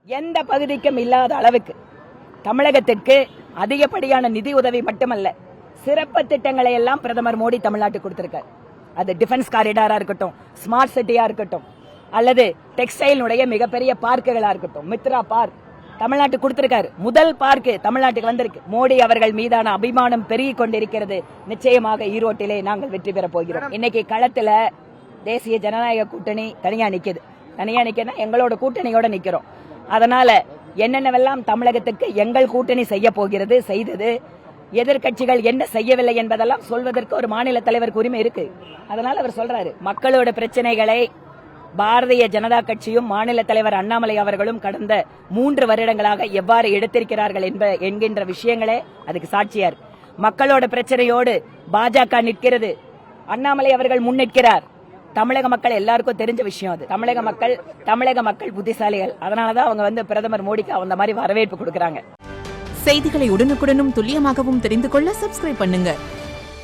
எந்த பகுதிக்கும் இல்லாத அளவுக்கு தமிழகத்திற்கு அதிகப்படியான நிதி உதவி மட்டுமல்ல, சிறப்பு திட்டங்களை எல்லாம் பிரதமர் மோடி தமிழ்நாட்டுக்கு கொடுத்திருக்கார். அது டிஃபென்ஸ் காரிடாரா இருக்கட்டும், ஸ்மார்ட் சிட்டியா இருக்கட்டும், அல்லது டெக்ஸ்டைலுடைய மிகப்பெரிய பார்க்குகளா இருக்கட்டும், மித்ரா பார்க் தமிழ்நாட்டுக்கு கொடுத்திருக்காரு. முதல் பார்க்கு தமிழ்நாட்டுக்கு வந்திருக்கு. மோடி அவர்கள் மீதான அபிமானம் பெருகிக் கொண்டிருக்கிறது. நிச்சயமாக ஈரோட்டிலே நாங்கள் வெற்றி பெற போகிறோம். இன்னைக்கு களத்துல தேசிய ஜனநாயக கூட்டணி தனியா நிக்கணும். எங்களோட கூட்டணியோட நிக்கிறோம். அதனால என்னென்னவெல்லாம் தமிழகத்துக்கு எங்கள் கூட்டணி செய்ய போகிறது, செய்தது, எதிர்கட்சிகள் என்ன செய்யவில்லை என்பதெல்லாம் சொல்வதற்கு ஒரு மாநில தலைவருக்கு உரிமை இருக்கு. அதனால அவர் சொல்றாரு, மக்களோட பிரச்சனைகளை பாரதிய ஜனதா கட்சியும் மாநில தலைவர் அண்ணாமலை அவர்களும் கடந்த 3 வருடங்களாக எவ்வாறு எடுத்திருக்கிறார்கள் என்கின்ற விஷயங்களே அதுக்கு சாட்சியார். மக்களோட பிரச்சனையோடு பாஜக நிற்கிறது, அண்ணாமலை அவர்கள் முன்னிற்கிறார். தமிழக மக்கள் எல்லாருக்கும் தெரிஞ்ச விஷயம் அது. தமிழக மக்கள் புத்திசாலிகள். அதனாலதான் அவங்க பிரதமர் மோடிக்கு அந்த மாதிரி வரவேற்பு கொடுக்கறாங்க. செய்திகளை உடனுக்குடனும் துல்லியமாகவும் தெரிந்து கொள்ள சப்ஸ்கிரைப் பண்ணுங்க.